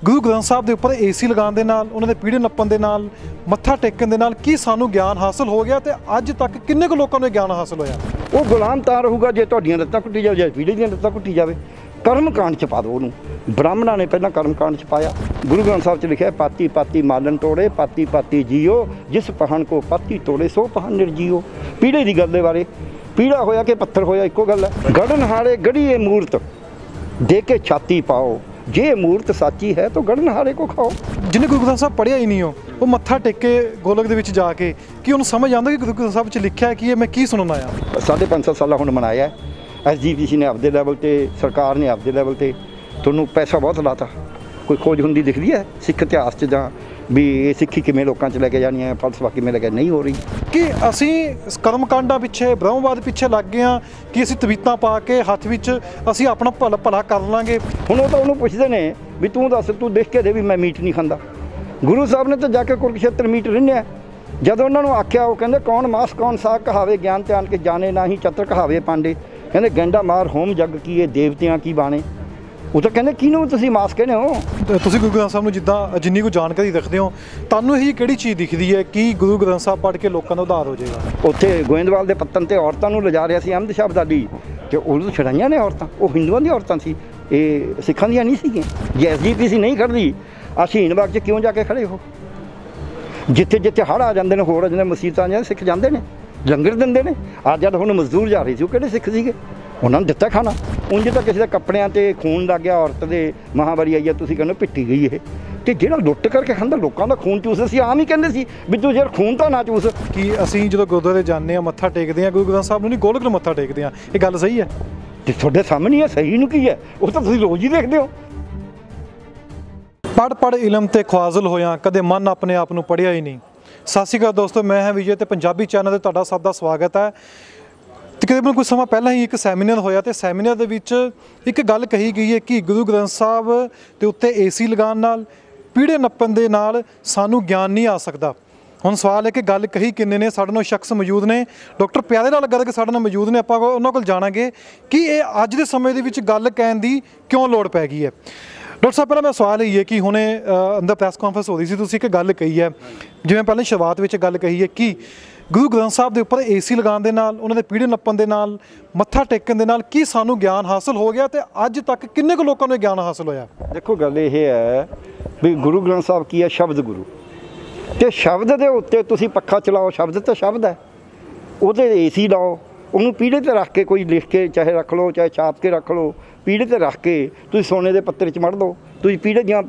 गुरु ग्रंथ साहब के उपर AC लगाने दे नाल, उन्हां दे पीढ़े नप्पण दे नाल, मत्था टेकण दे नाल की सानू ज्ञान हासिल हो गया ते अज तक किन्ने क लोकां नूं ज्ञान हासिल होया? वो गुलाम तां रहूगा जे तुहाडीआं लत्तां कुੱਟੀ जावे जां पीढ़े दीआं लत्तां कुੱਟੀ जावे। कर्म कांड च पा दो उहनूं। ब्राह्मणां ने पहलां कर्म कांड च पाया। गुरु ग्रंथ साहब च लिखिआ पाती पाती मालन तोड़े, पाती पाती जियो, जिस पहन को पाती तोड़े सो पहन निर्जियो। पीढ़े दी गल दे बारे पीड़ा होया कि पत्थर होया इक्को गल है। गढ़न हारे गढ़ी ये मूर्त दे के छाती पाओ, जे मूर्त साची है तो गढ़न हारे को खाओ। जिन्हें गुरु ग्रंथ साहब पढ़िया ही नहीं हो, वो मत्था टेक के गोलक दे विच जाके कि उन्हें समझ आंदा कि गुरु ग्रंथ साहब च लिखिआ है कि ये मैं की सुनन आया। 550 साल हुण मनाया SGPC ने आपदे लैवल ते, सरकार ने आपदे लैवल ते तुहानूं पैसा बहुत लाता। कोई खोज हुंदी दिखदी है सिख इतिहास च जां भी ये सिक्खी किवें लोकां च लैके जानी है, फलसफा किवें लैके नहीं हो रही कि असीं कर्म कांडां पिछे ब्रह्मवाद पिछे लग गए हाँ कि असीं तवीतां पा के हत्थ विच असीं अपना भला कर लांगे। हुण वो तां उहनूं पुछदे ने भी तूं दस तूं देख के दे भी मैं मीट नहीं खांदा। गुरु साहब ने तो जाके कुरुक्षेत्र मीट रिन्निआ। जदों उन्होंने आख्या वो कहंदे कौन मांस कौन साग कहावे, ज्ञान त्यान के जाने ना ही चतर कहावे पांडे। कहंदे गेंडा मार होम जग की ये देवतियां की बाणे। वो तो कहंदे किहनूं तुसीं मांस कहने हो? तुसीं गुरु ग्रंथ साहब नूं जिद्दां जिन्नी कोई जानकारी रखदे हो, तुहानूं ਇਹੀ ਕਿਹੜੀ ਚੀਜ਼ ਦਿਖਦੀ ਹੈ कि गुरु ग्रंथ साहब पढ़ के लोकां ਦਾ उद्धार हो जाएगा? ਉੱਥੇ ਗੋਇੰਦਵਾਲ ਦੇ ਪੱਤਨ ਤੇ ਔਰਤਾਂ ਨੂੰ ਲਿਜਾ ਰਿਹਾ ਸੀ ਅਹਿਮਦ ਸ਼ਾਹ ਅਬਦਾਲੀ ਤੇ ਉਹ ਛੜਾਈਆਂ ਨੇ ਔਰਤਾਂ। ਉਹ ਹਿੰਦੂਆਂ ਦੀਆਂ ਔਰਤਾਂ ਸੀ, ਇਹ ਸਿੱਖਾਂ ਦੀਆਂ ਨਹੀਂ ਸੀਗੀਆਂ। ਜੇ SGPC ਨਹੀਂ ਖੜਦੀ ਆ ਸ਼ਹੀਨ ਬਾਗ 'ਚ ਕਿਉਂ ਜਾ ਕੇ ਖੜੇ ਹੋ? ਜਿੱਥੇ ਜਿੱਥੇ ਹੜ੍ਹ ਆ ਜਾਂਦੇ ਨੇ ਹੋਰ ਜਾਂਦੇ ਮਸੀਤਾਂ ਜਾਂ ਸਿੱਖ ਜਾਂਦੇ ਨੇ, ਲੰਗਰ ਦਿੰਦੇ ਨੇ। ਅੱਜ ਜਦ ਹੁਣ ਮਜ਼ਦੂਰ ਜਾ ਰਹੇ ਸੀ ਉਹ ਕਿਹੜੇ ਸਿੱਖ ਸੀਗੇ? ਉਹਨਾਂ ਨੂੰ ਦਿੱਤਾ ਖਾਣਾ। ਉਂਝ ਤਾਂ ਕਿਸੇ ਦੇ ਕੱਪੜਿਆਂ 'ਤੇ ਖੂਨ ਲੱਗ ਗਿਆ, ਔਰਤ ਦੇ ਮਹਾਂਵਾਰੀ ਆਈ ਆ, ਤੁਸੀਂ ਕਹਿੰਦੇ ਪਿੱਟੀ ਗਈ ਇਹ। ਤੇ ਜਿਹੜਾ ਲੁੱਟ ਕਰਕੇ ਖਾਂਦਾ ਲੋਕਾਂ ਦਾ ਖੂਨ ਚੂਸ, ਅਸੀਂ ਆਮ ਹੀ ਕਹਿੰਦੇ ਸੀ ਵੀ ਤੂੰ ਯਾਰ ਖੂਨ ਤਾਂ ਨਾ ਚੂਸ। ਕਿ ਅਸੀਂ ਜਦੋਂ ਗੁਰਦੁਆਰੇ ਜਾਂਦੇ ਹਾਂ ਮੱਥਾ ਟੇਕਦੇ ਹਾਂ ਗੁਰੂ ਗ੍ਰੰਥ ਸਾਹਿਬ ਨੂੰ ਨਹੀਂ, ਗੋਲਕ ਨੂੰ ਮੱਥਾ ਟੇਕਦੇ ਹਾਂ, ਇਹ ਗੱਲ ਸਹੀ ਹੈ? ਤੇ ਤੁਹਾਡੇ ਸਾਹਮਣੇ ਹੈ, ਸਹੀ ਨੂੰ ਕੀ ਹੈ? ਉਹ ਤਾਂ ਤੁਸੀਂ ਰੋਜ਼ ਹੀ ਦੇਖਦੇ ਹੋ। ਪੜ੍ਹ ਪੜ੍ਹ ਇਲਮ ਤੇ ਖਵਾਜ਼ਲ ਹੋਇਆ, ਕਦੇ ਮਨ ਆਪਣੇ ਆਪ ਨੂੰ ਪੜ੍ਹਿਆ ਹੀ ਨਹੀਂ। ਸਤਿ ਸ਼੍ਰੀ ਅਕਾਲ ਦੋਸਤੋ, ਮੈਂ ਹਾਂ ਵਿਜੇ ਤੇ ਪੰਜਾਬੀ ਚੈਨਲ ਤੇ ਤੁਹਾਡਾ ਸਭ ਦਾ ਸਵਾਗਤ ਹੈ। तकरीबन कुछ समय पहला ही एक सैमीनार होया ते सैमीनार दे विच एक गल कही गई है कि गुरु ग्रंथ साहब के उत्ते AC लगान नाल, पीढ़े नप्पण दे नाल सानू ज्ञान नहीं आ सकता। हुण सवाल है कि गल कही किन्ने ने? साडे नाल शख्स मौजूद ने, डॉक्टर प्यारे लाल गर्ग साडे नाल मौजूद ने। आपां उन्हां कोल जाणांगे कि ये अज दे समय दे विच गल कहण दी क्यों लोड़ पै गई है। डॉक्टर साहब पहला मैं सवाल यही है कि हुणे अंदर प्रैस कॉन्फ्रेंस हो रही सी, तुसीं एक गल कही है जिवें पहले शुरुआत विच गल कही है कि गुरु ग्रंथ साहब के उपर AC लगाने दे नाल, उन्हां दे पीढ़े नप्पण दे नाल, मत्था टेकण दे नाल की सानू ज्ञान हासिल हो गया ते अज तक किन्ने क लोकां नूं ज्ञान हासिल होया? देखो गल ये है भी गुरु ग्रंथ साहब की है शब्द गुरु, ते शब्द दे उत्ते तुसीं पक्खा चलाओ, शब्द तो शब्द है, उहदे AC लाओ, उन्होंने पीढ़े ते रख के कोई लिख के चाहे रख लो चाहे छाप के रख लो, पीढ़े ते रख के तुसीं सोने के पत्तर च मढ़ दो, तुसीं पीढ़े दियां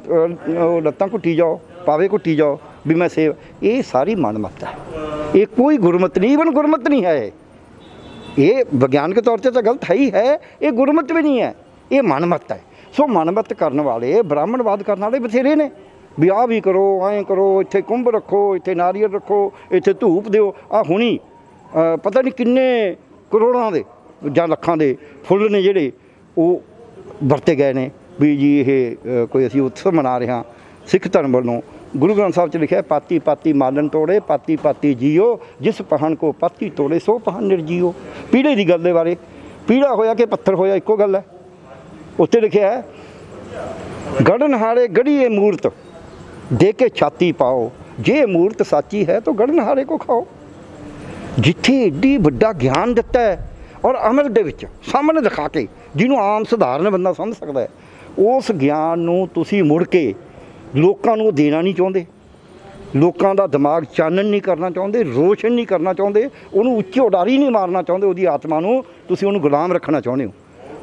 लत्तां घुट्टी जाओ, पावे घुट्टी जाओ भी मैं सेव। ये सारी मनमत है, ये कोई गुरमत नहीं, इवन गुरमत नहीं है। ये विज्ञान के तौर पर तो गलत है ही है, ये गुरमत भी नहीं है, ये मनमत है। सो मनमत करने वाले, ब्राह्मणवाद करने वाले बथेरे ने भी आ भी करो, ऐं करो, इत्थे कुंभ रखो, इत्थे नारियल रखो, इत्थे धूप दिओ। आ हुणी पता नहीं किन्ने करोड़ां दे जां लखां दे फुੱਲ ने ਜਿਹੜੇ ਉਹ ਵਰਤੇ ਗਏ ਨੇ ਵੀ ਜੀ ਇਹ ਕੋਈ ਅਸੀਂ ਉਤਸਵ ਮਨਾ ਰਹੇ ਹਾਂ ਸਿੱਖ ਧਰਮ ਵੱਲੋਂ। गुरु ग्रंथ साहब च लिखा है पाती पाती मालन तोड़े, पाती पाती जियो, जिस पहन को पाती तोड़े सो पहन निर्जियो। पीढ़े की गल दे बारे पीड़ा होया कि पत्थर होया इक्को गल है। उत्ते लिखा है गढ़न हारे गढ़ी ये मूर्त दे के छाती पाओ, जे मूर्त साची है तो गढ़न हारे को खाओ। जिथे एड्डी वड्डा ज्ञान दिता है और अमल दे विच सामने दिखा के जिन्हों आम सधारण बंदा समझ सकता है, उस ज्ञान नूं तुसीं मुड़ के लोकां नूं देना नहीं चाहुंदे, लोकां दा दिमाग चानन नहीं करना चाहुंदे, रोशन नहीं करना चाहुंदे, उहनूं उच्ची उडारी नहीं मारना चाहुंदे, उहदी आत्मा नूं तुसीं उहनूं गुलाम रखना चाहुंदे हो।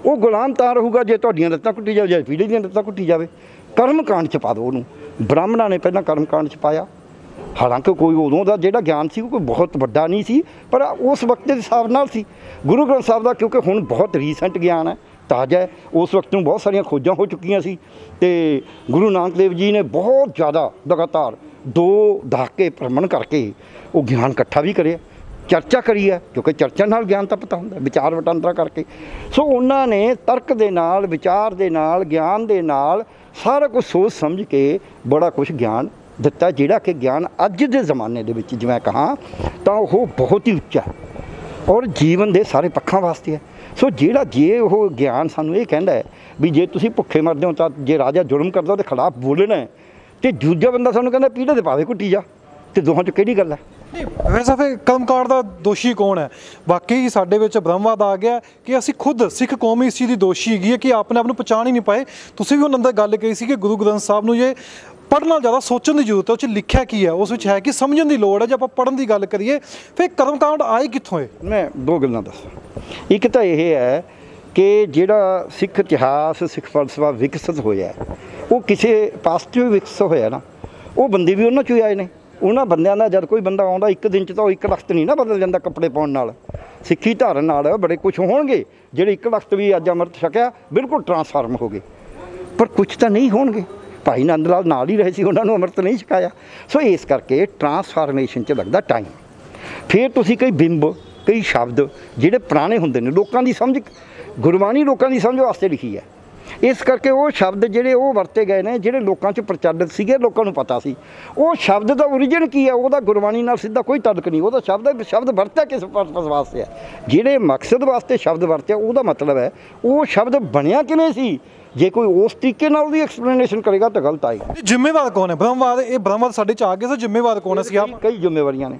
वो गुलाम तां रहूगा जे तुहाडीआं लत्तां कुੱਟੀ जावे जां पीढ़े दीआं लत्तां कुੱਟੀ जावे। कर्म कांड च पा दो उहनूं। ब्राह्मणां ने पहलां कर्म कांड च पाया, हालांकि कोई उदों दा जिहड़ा ज्ञान सी कोई बहुत वड्डा नहीं सी, पर उस वक्त दे हिसाब नाल सी। गुरु ग्रंथ साहब दा क्योंकि हुण बहुत रीसेंट ज्ञान है, ताज़ा है, उस वक्त में बहुत सारिया खोजां हो चुकियां सी ते गुरु नानक देव जी ने बहुत ज़्यादा लगातार 2 दहाके भ्रमण करके वो ज्ञान इकट्ठा भी करे, चर्चा करी है, क्योंकि चर्चा नाल ज्ञान तो पता होंदा, विचार वटांदरा करके। सो उन्होंने तर्क दे नाल, विचार दे नाल, ज्ञान दे नाल सारा कुछ सोच समझ के बड़ा कुछ ज्ञान दिता, जिहड़ा कि ज्ञान अज दे जमाने दे विच जिवें कहां तां ओह बहुत ही उच्चा है। ਔਰ ਜੀਵਨ ਦੇ ਸਾਰੇ ਪੱਖਾਂ ਵਾਸਤੇ ਹੈ। ਸੋ ਜਿਹੜਾ ਜੇ ਉਹ ਗਿਆਨ ਸਾਨੂੰ ਇਹ ਕਹਿੰਦਾ ਹੈ ਵੀ ਜੇ ਤੁਸੀਂ ਭੁੱਖੇ ਮਰਦੇ ਹੋ ਤਾਂ ਜੇ ਰਾਜਾ ਜ਼ੁਲਮ ਕਰਦਾ ਉਹਦੇ ਖਿਲਾਫ ਬੋਲਣਾ ਹੈ, ਤੇ ਦੂਜਾ ਬੰਦਾ ਸਾਨੂੰ ਕਹਿੰਦਾ ਪੀੜੇ ਦੇ ਪਾਵੇ ਕੁੱਟੀ ਜਾ, ਤੇ ਦੋਹਾਂ 'ਚ ਕਿਹੜੀ ਗੱਲ ਹੈ? ਵੈਸੇ ਫਿਰ ਕਰਮਕਾਂਡ ਦਾ ਦੋਸ਼ੀ ਕੌਣ ਹੈ? ਵਾਕਈ ਸਾਡੇ ਵਿੱਚ ਬ੍ਰਹਮਵਾਦ ਆ ਗਿਆ ਕਿ ਅਸੀਂ ਖੁਦ ਸਿੱਖ ਕੌਮ ਇਸ ਚੀਜ਼ ਦੀ ਦੋਸ਼ੀ ਹੈਗੀ ਹੈ ਕਿ ਆਪਣੇ ਆਪ ਨੂੰ ਪਛਾਣ ਹੀ ਨਹੀਂ ਪਾਏ। ਤੁਸੀਂ ਵੀ ਉਹਨਾਂ ਅੰਦਰ ਗੱਲ ਕਹੀ ਸੀ ਕਿ ਗੁਰੂ ਗ੍ਰੰਥ ਸਾਹਿਬ ਨੂੰ ਜੇ ਪੜ੍ਹਨ ਨਾਲ ਜ਼ਿਆਦਾ ਸੋਚਣ ਦੀ ਜ਼ਰੂਰਤ ਹੈ, ਉਹ 'ਚ ਲਿਖਿਆ ਕੀ ਹੈ, ਉਸ ਵਿੱਚ ਹੈ ਕਿ ਸਮਝਣ ਦੀ ਲੋੜ ਹੈ। ਜੇ ਆਪਾਂ ਪੜ੍ਹਨ ਦੀ ਗੱਲ ਕਰੀਏ ਫਿਰ ਕਰਮਕਾਂਡ ਆਏ ਕਿੱਥੋਂ ਹੈ? ਮੈਂ ਦੋ ਗੱਲਾਂ ਦੱਸਾਂ। ਇੱਕ ਤਾਂ ਇਹ ਹੈ ਕਿ ਜਿਹੜਾ ਸਿੱਖ ਇਤਿਹਾਸ, ਸਿੱਖ ਫਲਸਫਾ ਵਿਕਸਿਤ ਹੋਇਆ ਉਹ ਕਿਸੇ ਪਾਸ 'ਚੋਂ ਵਿਕਸਿਤ ਹੋਇਆ ਨਾ, ਉਹ ਬੰਦੇ ਵੀ ਉਹਨਾਂ 'ਚੋਂ ਹੀ ਆਏ ਨੇ। ਉਹਨਾਂ ਬੰਦਿਆਂ ਦਾ ਜਦ ਕੋਈ ਬੰਦਾ ਆਉਂਦਾ ਇੱਕ ਦਿਨ 'ਚ ਤਾਂ ਉਹ ਇੱਕ ਲਖਤ ਨਹੀਂ ਨਾ ਬਦਲ ਜਾਂਦਾ ਕੱਪੜੇ ਪਾਉਣ ਨਾਲ। ਸਿੱਖੀ ਧਾਰਨ ਨਾਲ ਬੜੇ ਕੁਛ ਹੋਣਗੇ ਜਿਹੜੇ ਇੱਕ ਲਖਤ ਵੀ ਅੱਜ ਅੰਮ੍ਰਿਤ ਛਕਿਆ ਬਿਲਕੁਲ ਟਰਾਂਸਫਾਰਮ ਹੋ ਗਏ, ਪਰ ਕੁਛ ਤਾਂ ਨਹੀਂ ਹੋਣਗੇ। ਭਾਈ ਨੰਦ ਲਾਲ ਨਾਲ ਹੀ ਰਹੇ ਸੀ, ਉਹਨਾਂ ਨੂੰ ਅੰਮ੍ਰਿਤ ਨਹੀਂ ਛਕਾਇਆ। ਸੋ ਇਸ ਕਰਕੇ ਟਰਾਂਸਫਾਰਮੇਸ਼ਨ 'ਚ ਲੱਗਦਾ ਟਾਈਮ। ਫਿਰ ਤੁਸੀਂ ਕਈ ਬਿੰਬ, ਕਈ ਸ਼ਬਦ ਜਿਹੜੇ ਪੁਰਾਣੇ ਹੁੰਦੇ ਨੇ, ਲੋਕਾਂ ਦੀ ਸਮਝ, ਗੁਰਬਾਣੀ ਲੋਕਾਂ ਦੀ ਸਮਝ ਵਾਸਤੇ ਲਿਖੀ ਹੈ। ਇਸ ਕਰਕੇ ਉਹ ਸ਼ਬਦ ਜਿਹੜੇ ਉਹ ਵਰਤੇ ਗਏ ਨੇ, ਜਿਹੜੇ ਲੋਕਾਂ 'ਚ ਪ੍ਰਚਲਿਤ ਸੀਗੇ, ਲੋਕਾਂ ਨੂੰ ਪਤਾ ਸੀ ਉਹ ਸ਼ਬਦ ਦਾ ਓਰੀਜਨ ਕੀ ਹੈ, ਉਹਦਾ ਗੁਰਬਾਣੀ ਨਾਲ ਸਿੱਧਾ ਕੋਈ ਤਾਲੁਕ ਨਹੀਂ। ਉਹਦਾ ਸ਼ਬਦ ਵਰਤਿਆ ਕਿਸ ਪਰਪਸ ਵਾਸਤੇ ਹੈ, ਜਿਹੜੇ ਮਕਸਦ ਵਾਸਤੇ ਸ਼ਬਦ ਵਰਤਿਆ ਉਹਦਾ ਮਤਲਬ ਹੈ ਉਹ ਸ਼ਬਦ ਬਣਿਆ ਕਿਵੇਂ ਸੀ। ਜੇ ਕੋਈ ਉਸ ਤਰੀਕੇ ਨਾਲ ਉਹਦੀ ਐਕਸਪਲੇਨੇਸ਼ਨ ਕਰੇਗਾ ਤਾਂ ਗਲਤ ਆਏਗੀ। ਜ਼ਿੰਮੇਵਾਰ ਕੌਣ ਹੈ? ਬ੍ਰਹਮਵਾਦ, ਇਹ ਬ੍ਰਹਮਵਾਦ ਸਾਡੇ 'ਚ ਆ ਗਿਆ ਸੋ ਜ਼ਿੰਮੇਵਾਰ ਕੌਣ ਹੈ? ਸੀ ਆਪ ਕਈ ਜ਼ਿੰਮੇਵਾਰੀਆਂ ਨੇ।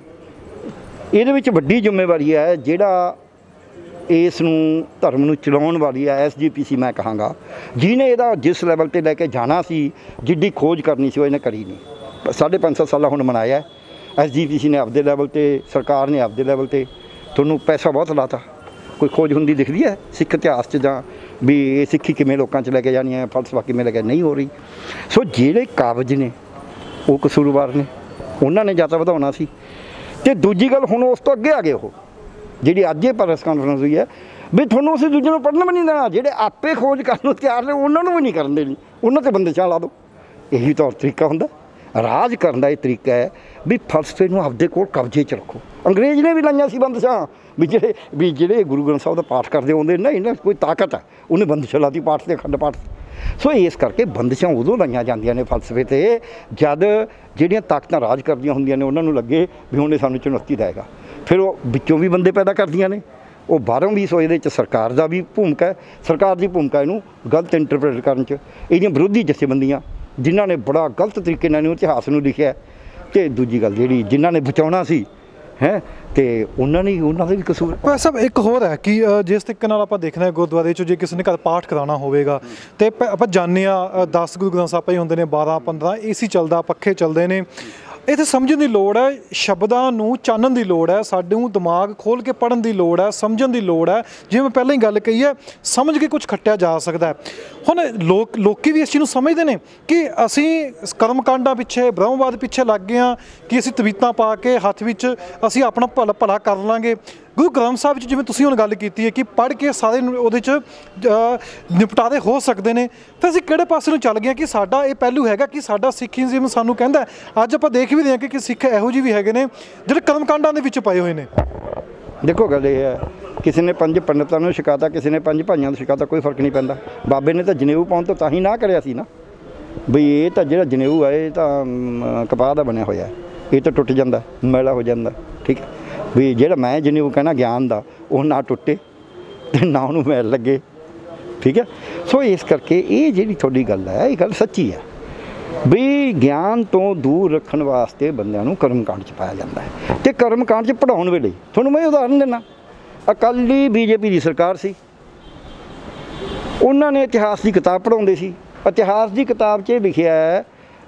ਇਹਦੇ ਵਿੱਚ ਵੱਡੀ ਜ਼ਿੰਮੇਵਾਰੀ ਹੈ ਜਿਹੜਾ ਇਸ ਨੂੰ ਧਰਮ ਨੂੰ ਚਲਾਉਣ ਵਾਲੀ ਹੈ SGPC, ਮੈਂ ਕਹਾਂਗਾ, ਜਿਹਨੇ ਇਹਦਾ ਜਿਸ ਲੈਵਲ 'ਤੇ ਲੈ ਕੇ ਜਾਣਾ ਸੀ, ਜਿੱਡੀ ਖੋਜ ਕਰਨੀ ਸੀ, ਉਹ ਇਹਨੇ ਕਰੀ ਨਹੀਂ। 5.5 ਸਾਲਾਂ ਹੁਣ ਮਨਾਇਆ SGPC ਨੇ ਆਪਦੇ ਲੈਵਲ 'ਤੇ, ਸਰਕਾਰ ਨੇ ਆਪਦੇ ਲੈਵਲ 'ਤੇ। ਤੁਹਾਨੂੰ ਪੈਸਾ ਬਹੁਤ ਲਾਤਾ, ਕੋਈ ਖੋਜ ਹੁੰਦੀ ਦਿਖਦੀ ਹੈ ਸਿੱਖ ਇਤਿਹਾਸ 'ਚ, ਜਾਂ ਵੀ ਇਹ ਸਿੱਖੀ ਕਿਵੇਂ ਲੋਕਾਂ 'ਚ ਲੈ ਕੇ ਜਾਣੀ ਹੈ, ਫਲਸਫਾ ਕਿਵੇਂ ਲੈ ਕੇ, ਨਹੀਂ ਹੋ ਰਹੀ। ਸੋ ਜਿਹੜੇ ਕਾਬਜ਼ ਨੇ ਉਹ ਕਸੂਰਵਾਰ ਨੇ, ਉਹਨਾਂ ਨੇ ਜਾਂ ਤਾਂ ਵਧਾਉਣਾ ਸੀ। ਅਤੇ ਦੂਜੀ ਗੱਲ, ਹੁਣ ਉਸ ਤੋਂ ਅੱਗੇ ਆ ਗਏ ਉਹ, ਜਿਹੜੀ ਅੱਜ ਇਹ ਪ੍ਰੈਸ ਕਾਨਫਰੰਸ ਹੋਈ ਹੈ ਵੀ ਤੁਹਾਨੂੰ ਅਸੀਂ ਦੂਜੇ ਨੂੰ ਪੜ੍ਹਨ ਵੀ ਨਹੀਂ ਦੇਣਾ। ਜਿਹੜੇ ਆਪੇ ਖੋਜ ਕਰਨ ਨੂੰ ਤਿਆਰ ਨੇ ਉਹਨਾਂ ਨੂੰ ਵੀ ਨਹੀਂ ਕਰਨ ਦੇਣੀ, ਉਹਨਾਂ 'ਤੇ ਬੰਦਿਸ਼ਾਂ ਲਾ ਦਿਓ। ਇਹੀ ਤੌਰ ਤਰੀਕਾ ਹੁੰਦਾ ਰਾਜ ਕਰਨ ਦਾ। ਇਹ ਤਰੀਕਾ ਹੈ ਵੀ ਫਲਸਫੇ ਨੂੰ ਆਪਦੇ ਕੋਲ ਕਬਜ਼ੇ 'ਚ ਰੱਖੋ। ਅੰਗਰੇਜ਼ ਨੇ ਵੀ ਲਾਈਆਂ ਸੀ ਬੰਦਿਸ਼ਾਂ ਵੀ ਜਿਹੜੇ ਗੁਰੂ ਗ੍ਰੰਥ ਸਾਹਿਬ ਦਾ ਪਾਠ ਕਰਦੇ ਆਉਂਦੇ ਨਾ, ਇਹਨਾਂ ਕੋਈ ਤਾਕਤ ਹੈ, ਉਹਨੇ ਬੰਦਿਸ਼ ਲਾਤੀ ਪਾਠ 'ਤੇ, ਅਖੰਡ ਪਾਠ 'ਤੇ। ਸੋ ਇਸ ਕਰਕੇ ਬੰਦਿਸ਼ਾਂ ਉਦੋਂ ਲਾਈਆਂ ਜਾਂਦੀਆਂ ਨੇ ਫਲਸਫੇ 'ਤੇ ਜਦ ਜਿਹੜੀਆਂ ਤਾਕਤਾਂ ਰਾਜ ਕਰਦੀਆਂ ਹੁੰਦੀਆਂ ਨੇ ਉਹਨਾਂ ਨੂੰ ਲੱਗੇ ਵੀ ਹੁਣ ਇਹ ਸਾਨੂੰ ਚੁਣੌਤੀ ਦੇਵੇਗਾ। ਫਿਰ ਉਹ ਵਿੱਚੋਂ ਵੀ ਬੰਦੇ ਪੈਦਾ ਕਰਦੀਆਂ ਨੇ, ਉਹ ਬਾਹਰੋਂ ਵੀ। ਸੋ ਇਹਦੇ 'ਚ ਸਰਕਾਰ ਦਾ ਵੀ ਭੂਮਿਕਾ ਹੈ। ਸਰਕਾਰ ਦੀ ਭੂਮਿਕਾ ਇਹਨੂੰ ਗਲਤ ਇੰਟਰਪ੍ਰੇਟ ਕਰਨ 'ਚ, ਇਹਦੀਆਂ ਵਿਰੋਧੀ ਜਥੇਬੰਦੀਆਂ ਜਿਨ੍ਹਾਂ ਨੇ ਬੜਾ ਗਲਤ ਤਰੀਕੇ ਨਾਲ ਇਹਨੂੰ ਇਤਿਹਾਸ ਨੂੰ ਲਿਖਿਆ, ਅਤੇ ਦੂਜੀ ਗੱਲ ਜਿਹੜੀ ਜਿਨ੍ਹਾਂ ਨੇ ਬਚਾਉਣਾ ਸੀ ਹੈ, ਅਤੇ ਉਹਨਾਂ ਦਾ ਵੀ ਕਸੂਰ। ਪਰ ਸਭ ਇੱਕ ਹੋਰ ਹੈ ਕਿ ਜਿਸ ਤਰੀਕੇ ਨਾਲ ਆਪਾਂ ਦੇਖਣਾ ਹੈ ਗੁਰਦੁਆਰੇ 'ਚ ਜੇ ਕਿਸੇ ਨੇ ਘਰ ਪਾਠ ਕਰਾਉਣਾ ਹੋਵੇਗਾ ਅਤੇ ਆਪਾਂ ਜਾਣਦੇ ਹਾਂ 10 ਗੁਰੂ ਗ੍ਰੰਥ ਸਾਹਿਬ ਹੀ ਹੁੰਦੇ ਨੇ, 12-15 AC ਚੱਲਦਾ, ਪੱਖੇ ਚੱਲਦੇ ਨੇ। ਇੱਥੇ ਸਮਝਣ ਦੀ ਲੋੜ ਹੈ, ਸ਼ਬਦਾਂ ਨੂੰ ਚਾਨਣ ਦੀ ਲੋੜ ਹੈ, ਸਾਨੂੰ ਦਿਮਾਗ ਖੋਲ੍ਹ ਕੇ ਪੜ੍ਹਨ ਦੀ ਲੋੜ ਹੈ, ਸਮਝਣ ਦੀ ਲੋੜ ਹੈ। ਜਿਵੇਂ ਮੈਂ ਪਹਿਲਾਂ ਹੀ ਗੱਲ ਕਹੀ ਹੈ, ਸਮਝ ਕੇ ਕੁਝ ਖੱਟਿਆ ਜਾ ਸਕਦਾ ਹੈ। ਹੁਣ ਲੋਕੀ ਵੀ ਇਸ ਚੀਜ਼ ਨੂੰ ਸਮਝਦੇ ਨੇ ਕਿ ਅਸੀਂ ਕਰਮਕਾਂਡਾਂ ਪਿੱਛੇ, ਬ੍ਰਹਮਵਾਦ ਪਿੱਛੇ ਲੱਗ ਗਏ ਹਾਂ ਕਿ ਅਸੀਂ ਤਵੀਤਾਂ ਪਾ ਕੇ ਹੱਥ ਵਿੱਚ ਅਸੀਂ ਆਪਣਾ ਭਲਾ ਕਰ ਲਾਂਗੇ। ਗੁਰੂ ਗ੍ਰੰਥ ਸਾਹਿਬ ਵਿੱਚ ਜਿਵੇਂ ਤੁਸੀਂ ਹੁਣ ਗੱਲ ਕੀਤੀ ਹੈ ਕਿ ਪੜ੍ਹ ਕੇ ਸਾਰੇ ਉਹਦੇ 'ਚ ਨਿਪਟਾਰੇ ਹੋ ਸਕਦੇ ਨੇ, ਫਿਰ ਅਸੀਂ ਕਿਹੜੇ ਪਾਸੇ ਨੂੰ ਚੱਲ ਗਏ ਕਿ ਸਾਡਾ ਇਹ ਪਹਿਲੂ ਹੈਗਾ ਕਿ ਸਾਡਾ ਸਿੱਖੀਜ਼ਮ ਸਾਨੂੰ ਕਹਿੰਦਾ। ਅੱਜ ਆਪਾਂ ਦੇਖ ਵੀ ਰਹੇ ਹਾਂ ਕਿ ਸਿੱਖ ਇਹੋ ਜਿਹੇ ਵੀ ਹੈਗੇ ਨੇ ਜਿਹੜੇ ਕਰਮਕਾਂਡਾਂ ਦੇ ਵਿੱਚ ਪਏ ਹੋਏ ਨੇ। ਦੇਖੋ ਗੱਲ ਇਹ ਹੈ, ਕਿਸੇ ਨੇ 5 ਪੰਡਤਾਂ ਨੂੰ ਛਕਾਤਾ, ਕਿਸੇ ਨੇ 5 ਭਾਈਆਂ ਨੂੰ ਛਕਾਤਾ, ਕੋਈ ਫਰਕ ਨਹੀਂ ਪੈਂਦਾ। ਬਾਬੇ ਨੇ ਤਾਂ ਜਨੇਊ ਪਾਉਣ ਤੋਂ ਤਾਂ ਹੀ ਨਾ ਕਰਿਆ ਸੀ ਨਾ, ਬਈ ਇਹ ਤਾਂ ਜਿਹੜਾ ਜਨੇਊ ਹੈ ਇਹ ਤਾਂ ਕਪਾਹ ਦਾ ਬਣਿਆ ਹੋਇਆ, ਇਹ ਤਾਂ ਟੁੱਟ ਜਾਂਦਾ, ਮੈਲਾ ਹੋ ਜਾਂਦਾ। ਠੀਕ ਹੈ ਵੀ ਜਿਹੜਾ ਮੈਂ ਜਨੇਊ ਕਹਿਣਾ ਗਿਆਨ ਦਾ, ਉਹ ਨਾ ਟੁੱਟੇ ਅਤੇ ਨਾ ਉਹਨੂੰ ਮੈਲ ਲੱਗੇ। ਠੀਕ ਹੈ। ਸੋ ਇਸ ਕਰਕੇ ਇਹ ਜਿਹੜੀ ਤੁਹਾਡੀ ਗੱਲ ਹੈ, ਇਹ ਗੱਲ ਸੱਚੀ ਹੈ ਵੀ ਗਿਆਨ ਤੋਂ ਦੂਰ ਰੱਖਣ ਵਾਸਤੇ ਬੰਦਿਆਂ ਨੂੰ ਕਰਮਕਾਂਡ 'ਚ ਪਾਇਆ ਜਾਂਦਾ ਹੈ। ਅਤੇ ਕਰਮਕਾਂਡ 'ਚ ਪੜ੍ਹਾਉਣ ਵੇਲੇ ਤੁਹਾਨੂੰ ਮੈਂ ਉਦਾਹਰਨ ਦਿੰਦਾ, ਅਕਾਲੀ BJP ਦੀ ਸਰਕਾਰ ਸੀ, ਉਹਨਾਂ ਨੇ ਇਤਿਹਾਸ ਦੀ ਕਿਤਾਬ ਪੜ੍ਹਾਉਂਦੇ ਸੀ। ਇਤਿਹਾਸ ਦੀ ਕਿਤਾਬ 'ਚ ਇਹ ਲਿਖਿਆ ਹੈ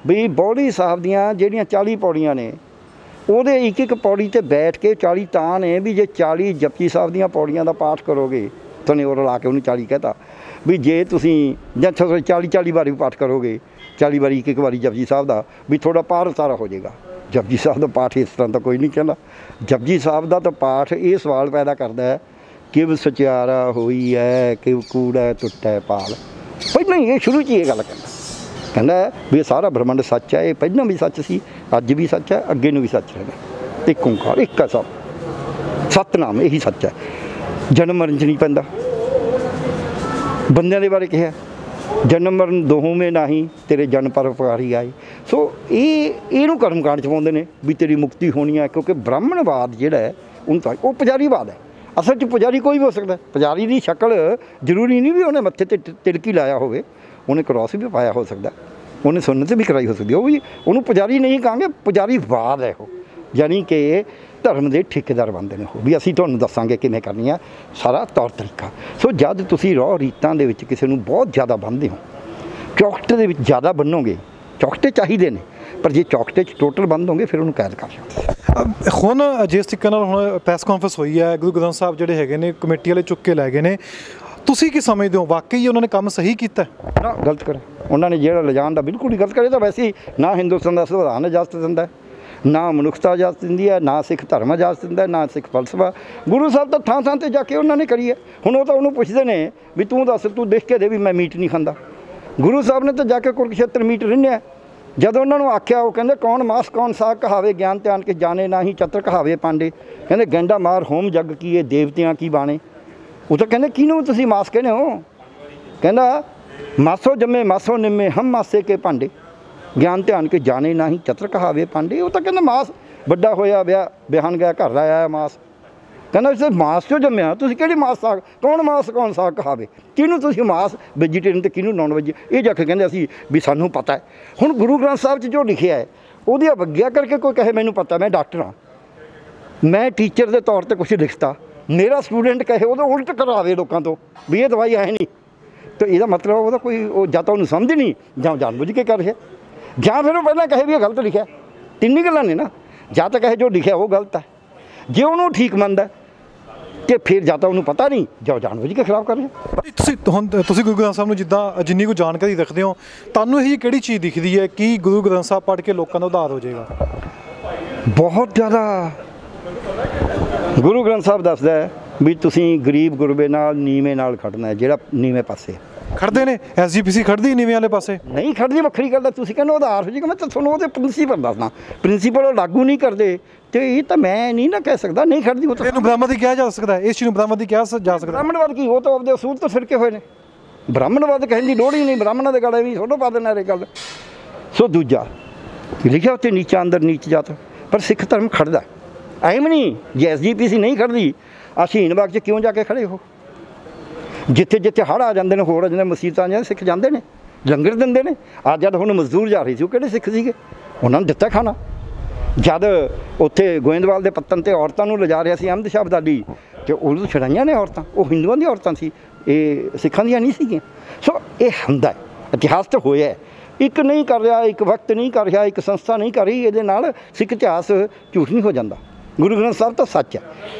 ਵੀ ਬੋੜੀ ਸਾਹਿਬ ਦੀਆਂ ਜਿਹੜੀਆਂ 40 ਪੌੜੀਆਂ ਨੇ, ਉਹਦੇ ਇੱਕ ਇੱਕ ਪੌੜੀ 'ਤੇ ਬੈਠ ਕੇ 40 ਤਾਂ ਨੇ ਵੀ ਜੇ 40 ਜਪਜੀ ਸਾਹਿਬ ਦੀਆਂ ਪੌੜੀਆਂ ਦਾ ਪਾਠ ਕਰੋਗੇ, ਤੁਹਾਨੂੰ ਉਹ ਰਲਾ ਕੇ ਉਹਨੂੰ 40 ਕਹਿਤਾ ਵੀ ਜੇ ਤੁਸੀਂ ਜਾਂ 40 ਵਾਰੀ ਵੀ ਪਾਠ ਕਰੋਗੇ, 40 ਵਾਰੀ ਇੱਕ ਵਾਰੀ ਜਪਜੀ ਸਾਹਿਬ ਦਾ, ਵੀ ਤੁਹਾਡਾ ਪਾਰ ਉਤਾਰਾ ਹੋ ਜਾਏਗਾ। ਜਪਜੀ ਸਾਹਿਬ ਦਾ ਪਾਠ ਇਸ ਤਰ੍ਹਾਂ ਤਾਂ ਕੋਈ ਨਹੀਂ ਕਹਿੰਦਾ। ਜਪਜੀ ਸਾਹਿਬ ਦਾ ਤਾਂ ਪਾਠ ਇਹ ਸਵਾਲ ਪੈਦਾ ਕਰਦਾ ਹੈ ਕਿਵ ਸਚਿਆਰਾ ਹੋਈ ਹੈ, ਕਿਵ ਕੂੜਾ ਟੁੱਟੈ ਪਾਲ। ਪਹਿਲਾਂ ਹੀ ਇਹ ਸ਼ੁਰੂ 'ਚ ਇਹ ਗੱਲ ਕਹਿੰਦਾ ਵੀ ਇਹ ਸਾਰਾ ਬ੍ਰਹਮੰਡ ਸੱਚ ਹੈ, ਇਹ ਪਹਿਲਾਂ ਵੀ ਸੱਚ ਸੀ, ਅੱਜ ਵੀ ਸੱਚ ਹੈ, ਅੱਗੇ ਨੂੰ ਵੀ ਸੱਚ ਰਹਿਣਾ। ਇੱਕ ਓਂਕਾਰ, ਇੱਕ ਹੈ ਸਭ, ਸਤਨਾਮ, ਇਹੀ ਸੱਚ ਹੈ। ਜਨਮ ਮਰਨ 'ਚ ਨਹੀਂ ਪੈਂਦਾ। ਬੰਦਿਆਂ ਦੇ ਬਾਰੇ ਕਿਹਾ ਜਨਮ ਮਰਨ ਦੋਹੋਂ ਮੇ ਨਹੀਂ, ਤੇਰੇ ਜਨ ਪਰ ਉਪਕਾਰੀ ਆਏ। ਸੋ ਇਹਨੂੰ ਕਰਮਕਾਂਡ 'ਚ ਪਾਉਂਦੇ ਨੇ ਵੀ ਤੇਰੀ ਮੁਕਤੀ ਹੋਣੀ ਹੈ, ਕਿਉਂਕਿ ਬ੍ਰਾਹਮਣਵਾਦ ਜਿਹੜਾ ਹੈ ਉਹਨੂੰ ਤਾਂ ਉਹ ਪੁਜਾਰੀਵਾਦ ਹੈ। ਅਸਲ 'ਚ ਪੁਜਾਰੀ ਕੋਈ ਵੀ ਹੋ ਸਕਦਾ। ਪੁਜਾਰੀ ਦੀ ਸ਼ਕਲ ਜ਼ਰੂਰੀ ਨਹੀਂ ਵੀ ਉਹਨੇ ਮੱਥੇ ਤੇ ਤਿਲਕੀ ਲਾਇਆ ਹੋਵੇ, ਉਹਨੇ ਕ੍ਰੋਸ ਵੀ ਪਾਇਆ ਹੋ ਸਕਦਾ, ਉਹਨੇ ਸੁੰਨਤ ਵੀ ਕਰਾਈ ਹੋ ਸਕਦੀ, ਉਹ ਵੀ ਉਹਨੂੰ ਪੁਜਾਰੀ ਨਹੀਂ ਕਹਾਂਗੇ, ਪੁਜਾਰੀਵਾਦ ਹੈ ਉਹ, ਯਾਨੀ ਕਿ ਧਰਮ ਦੇ ਠੇਕੇਦਾਰ ਬਣਦੇ ਨੇ ਉਹ ਵੀ। ਅਸੀਂ ਤੁਹਾਨੂੰ ਦੱਸਾਂਗੇ ਕਿਵੇਂ ਕਰਨੀ ਆ ਸਾਰਾ ਤੌਰ ਤਰੀਕਾ। ਸੋ ਜਦ ਤੁਸੀਂ ਰੋਹ ਰੀਤਾਂ ਦੇ ਵਿੱਚ ਕਿਸੇ ਨੂੰ ਬਹੁਤ ਜ਼ਿਆਦਾ ਬੰਨ੍ਹਦੇ ਹੋ, ਚੌਕਟੇ ਦੇ ਵਿੱਚ ਜ਼ਿਆਦਾ ਬੰਨੋਗੇ, ਚੌਕਟੇ ਚਾਹੀਦੇ ਨੇ, ਪਰ ਜੇ ਚੌਕਟੇ 'ਚ ਟੋਟਲ ਬੰਦ ਹੋਗੇ ਫਿਰ ਉਹਨੂੰ ਕੈਦ ਕਰ ਸਕਦੇ। ਹੁਣ ਜਿਸ ਤਰੀਕੇ ਨਾਲ ਹੁਣ ਪ੍ਰੈਸ ਕਾਨਫਰੰਸ ਹੋਈ ਹੈ, ਗੁਰੂ ਗ੍ਰੰਥ ਸਾਹਿਬ ਜਿਹੜੇ ਹੈਗੇ ਨੇ ਕਮੇਟੀ ਵਾਲੇ ਚੁੱਕ ਕੇ ਲੈ ਗਏ ਨੇ, ਤੁਸੀਂ ਕੀ ਸਮਝਦੇ ਹੋ, ਵਾਕਈ ਉਹਨਾਂ ਨੇ ਕੰਮ ਸਹੀ ਕੀਤਾ? ਨਾ, ਗਲਤ ਕਰਿਆ ਉਹਨਾਂ ਨੇ, ਜਿਹੜਾ ਲਿਜਾਣ ਦਾ ਬਿਲਕੁਲ ਹੀ ਗਲਤ ਕਰਿਆ। ਤਾਂ ਵੈਸੇ ਹੀ ਨਾ ਹਿੰਦੁਸਤਾਨ ਦਾ ਸੰਵਿਧਾਨ ਇਜਾਜ਼ਤ ਦਿੰਦਾ, ਨਾ ਮਨੁੱਖਤਾ ਇਜਾਜ਼ਤ ਦਿੰਦੀ ਹੈ, ਨਾ ਸਿੱਖ ਧਰਮ ਇਜਾਜ਼ਤ ਦਿੰਦਾ, ਨਾ ਸਿੱਖ ਫਲਸਫਾ। ਗੁਰੂ ਸਾਹਿਬ ਤਾਂ ਥਾਂ ਥਾਂ 'ਤੇ ਜਾ ਕੇ ਉਹਨਾਂ ਨੇ ਕਰੀ ਹੈ। ਹੁਣ ਉਹ ਤਾਂ ਉਹਨੂੰ ਪੁੱਛਦੇ ਨੇ ਵੀ ਤੂੰ ਦੱਸ, ਤੂੰ ਦੇਖ ਕੇ ਦੇ ਵੀ ਮੈਂ ਮੀਟ ਨਹੀਂ ਖਾਂਦਾ। ਗੁਰੂ ਸਾਹਿਬ ਨੇ ਤਾਂ ਜਾ ਕੇ ਕੁਰੂਕਸ਼ੇਤਰ ਮੀਟ ਰਿੰਨਿਆ। ਜਦੋਂ ਉਹਨਾਂ ਨੂੰ ਆਖਿਆ, ਉਹ ਕਹਿੰਦੇ ਕੌਣ ਮਾਸ ਕੌਣ ਸਾਗ ਕਹਾਵੇ, ਗਿਆਨ ਧਿਆਨ ਕੇ ਜਾਣੇ ਨਾ ਹੀ ਚਤਰ ਕਹਾਵੇ ਪਾਂਡੇ। ਕਹਿੰਦੇ ਗੈਂਡਾ ਮਾਰ ਹੋਮ ਜੱਗ ਕੀਏ, ਦੇਵਤਿਆਂ ਕੀ ਬਾਣੇ। ਉਹ ਤਾਂ ਕਹਿੰਦੇ ਕਿਹਨੂੰ ਤੁਸੀਂ ਮਾਸ ਕਹਿੰਦੇ ਹੋ? ਕਹਿੰਦਾ ਮਾਸੋ ਜੰਮੇ ਮਾਸੋ ਨਿੰਮੇ ਹਮ ਮਾਸੇ ਕੇ ਭਾਂਡੇ, ਗਿਆਨ ਧਿਆਨ ਕੇ ਜਾਣੇ ਨਾ ਹੀ ਚਤਰ ਕਹਾਵੇ ਪਾਂਡੇ। ਉਹ ਤਾਂ ਕਹਿੰਦਾ ਮਾਸ ਵੱਡਾ ਹੋਇਆ, ਬਿਆਨ ਗਿਆ, ਘਰ ਆਇਆ ਮਾਸ। ਕਹਿੰਦਾ ਇਸ ਮਾਸ 'ਚੋਂ ਜੰਮਿਆ, ਤੁਸੀਂ ਕਿਹੜੀ ਮਾਸ ਸਾਗ, ਕੌਣ ਮਾਸ ਕੌਣ ਸਾਗ ਕਹਾਵੇ, ਕਿਹਨੂੰ ਤੁਸੀਂ ਮਾਸ ਵੈਜੀਟੇਰੀਅਨ ਅਤੇ ਕਿਹਨੂੰ ਨੋਨ ਵੈਜ। ਇਹ ਜਾ ਕੇ ਕਹਿੰਦੇ ਅਸੀਂ ਵੀ ਸਾਨੂੰ ਪਤਾ ਹੈ। ਹੁਣ ਗੁਰੂ ਗ੍ਰੰਥ ਸਾਹਿਬ 'ਚ ਜੋ ਲਿਖਿਆ ਹੈ ਉਹਦੀ ਅਵੱਗਿਆ ਕਰਕੇ ਕੋਈ ਕਹੇ ਮੈਨੂੰ ਪਤਾ, ਮੈਂ ਡਾਕਟਰ ਹਾਂ, ਮੈਂ ਟੀਚਰ ਦੇ ਤੌਰ 'ਤੇ ਕੁਛ ਲਿਖਤਾ, ਮੇਰਾ ਸਟੂਡੈਂਟ ਕਹੇ ਉਹਦਾ ਉਲਟ ਕਰਾਵੇ ਲੋਕਾਂ ਤੋਂ ਵੀ ਇਹ ਦਵਾਈ ਹੈ ਨਹੀਂ, ਤਾਂ ਇਹਦਾ ਮਤਲਬ ਉਹਦਾ ਕੋਈ ਉਹ ਜਾਂ ਤਾਂ ਉਹਨੂੰ ਸਮਝ ਨਹੀਂ, ਜਾਂ ਜਾਣਬੁੱਝ ਕੇ ਕਰ ਰਿਹਾ, ਜਾਂ ਫਿਰ ਉਹ ਪਹਿਲਾਂ ਕਹੇ ਵੀ ਇਹ ਗਲਤ ਲਿਖਿਆ। ਤਿੰਨ ਹੀ ਗੱਲਾਂ ਨੇ ਨਾ, ਜਾਂ ਤਾਂ ਕਹੇ ਜੋ ਲਿਖਿਆ ਉਹ ਗਲਤ ਹੈ, ਜੇ ਉਹਨੂੰ ਠੀਕ ਮੰਨਦਾ ਤੇ ਫਿਰ ਜਾਂ ਤਾਂ ਉਹਨੂੰ ਪਤਾ ਨਹੀਂ, ਜਾਂ ਜਾਣਬੁੱਝ ਕੇ ਖਰਾਬ ਕਰ ਰਿਹਾ। ਤੁਸੀਂ ਗੁਰੂ ਗ੍ਰੰਥ ਸਾਹਿਬ ਨੂੰ ਜਿੱਦਾਂ ਜਿੰਨੀ ਕੁ ਜਾਣਕਾਰੀ ਰੱਖਦੇ ਹੋ, ਤੁਹਾਨੂੰ ਇਹ ਕਿਹੜੀ ਚੀਜ਼ ਦਿਖਦੀ ਹੈ ਕਿ ਗੁਰੂ ਗ੍ਰੰਥ ਸਾਹਿਬ ਪੜ੍ਹ ਕੇ ਲੋਕਾਂ ਦਾ ਉਧਾਰ ਹੋ ਜਾਏਗਾ? ਬਹੁਤ ਜ਼ਿਆਦਾ। ਗੁਰੂ ਗ੍ਰੰਥ ਸਾਹਿਬ ਦੱਸਦਾ ਹੈ ਵੀ ਤੁਸੀਂ ਗਰੀਬ ਗੁਰਬੇ ਨਾਲ, ਨੀਵੇਂ ਨਾਲ ਖੜਨਾ ਹੈ। ਜਿਹੜਾ ਨੀਵੇਂ ਪਾਸੇ ਖੜਦੇ ਨੇ, ਐਸਜੀਪੀਸੀ ਖੜਦੀ ਨੀਵੇਂ ਵਾਲੇ ਪਾਸੇ ਨਹੀਂ ਖੜਦੀ, ਵੱਖਰੀ ਗੱਲ ਹੈ। ਤੁਸੀਂ ਕਹਿੰਦੇ ਉਧਾਰ ਹੋ ਜਾਏਗਾ, ਮੈਂ ਤਾਂ ਤੁਹਾਨੂੰ ਉਹਦੇ ਪ੍ਰਿੰਸੀਪਲ ਦੱਸਦਾ, ਪ੍ਰਿੰਸੀਪਲ ਉਹ ਲਾਗੂ ਨਹੀਂ ਕਰਦੇ, ਤੇ ਇਹ ਤਾਂ ਮੈਂ ਨਹੀਂ ਨਾ ਕਹਿ ਸਕਦਾ ਨਹੀਂ ਖੜਦੀ। ਉਹ ਤਾਂ ਇਹਨੂੰ ਬ੍ਰਾਹਮਣ ਕਿਹਾ ਜਾ ਸਕਦਾ, ਇਸ ਚੀਜ਼ ਨੂੰ ਬ੍ਰਾਹਮਣ ਕਿਹਾ ਜਾ ਸਕਦਾ। ਬ੍ਰਾਹਮਣਵਾਦ ਕੀ, ਉਹ ਤਾਂ ਆਪਦੇ ਅਸੂਲ ਤੋਂ ਫਿਰਕੇ ਹੋਏ ਨੇ। ਬ੍ਰਾਹਮਣਵਾਦ ਕਹਿਣ ਦੀ ਲੋੜ ਹੀ ਨਹੀਂ, ਬ੍ਰਾਹਮਣਾਂ ਦੇ ਗਾਲੇ ਵੀ ਛੋਟੋ ਪਾ ਦੇਣਾ ਇਹ ਗੱਲ। ਸੋ ਦੂਜਾ ਲਿਖਿਆ ਉੱਤੇ ਨੀਚਾ ਅੰਦਰ ਨੀਚ ਜਾਤ, ਪਰ ਸਿੱਖ ਧਰਮ ਖੜਦਾ ਐਮ ਨਹੀਂ। ਜੇ ਐਸਜੀਪੀਸੀ ਨਹੀਂ ਖੜਦੀ, ਆ ਸ਼ਹੀਨ ਬਾਗ 'ਚ ਕਿਉਂ ਜਾ ਕੇ ਖੜੇ ਹੋ? ਜਿੱਥੇ ਜਿੱਥੇ ਹੜ੍ਹ ਆ ਜਾਂਦੇ ਨੇ, ਹੋਰ ਆ ਜਾਂਦੇ, ਮੁਸੀਬਤਾਂ ਜਾਂਦੇ, ਸਿੱਖ ਜਾਂਦੇ ਨੇ, ਲੰਗਰ ਦਿੰਦੇ ਨੇ। ਅੱਜ ਜਦ ਹੁਣ ਮਜ਼ਦੂਰ ਜਾ ਰਹੀ ਸੀ, ਉਹ ਕਿਹੜੇ ਸਿੱਖ ਸੀਗੇ? ਉਹਨਾਂ ਨੂੰ ਦਿੱਤਾ ਖਾਣਾ। ਜਦ ਉੱਥੇ ਗੋਇੰਦਵਾਲ ਦੇ ਪੱਤਨ 'ਤੇ ਔਰਤਾਂ ਨੂੰ ਲਿਜਾ ਰਿਹਾ ਸੀ ਅਹਿਮਦ ਸ਼ਾਹ ਅਬਦਾਲੀ, ਅਤੇ ਉਦੋਂ ਛੜਾਈਆਂ ਨੇ ਔਰਤਾਂ, ਉਹ ਹਿੰਦੂਆਂ ਦੀਆਂ ਔਰਤਾਂ ਸੀ, ਇਹ ਸਿੱਖਾਂ ਦੀਆਂ ਨਹੀਂ ਸੀਗੀਆਂ। ਸੋ ਇਹ ਹੁੰਦਾ, ਇਤਿਹਾਸ ਤਾਂ ਹੋਇਆ। ਇੱਕ ਨਹੀਂ ਕਰ ਰਿਹਾ, ਇੱਕ ਵਕਤ ਨਹੀਂ ਕਰ ਰਿਹਾ, ਇੱਕ ਸੰਸਥਾ ਨਹੀਂ ਕਰ ਰਹੀ, ਇਹਦੇ ਨਾਲ ਸਿੱਖ ਇਤਿਹਾਸ ਝੂਠ ਨਹੀਂ ਹੋ ਜਾਂਦਾ। ਗੁਰੂ ਗ੍ਰੰਥ ਸਾਹਿਬ ਤਾਂ ਸੱਚ ਹੈ।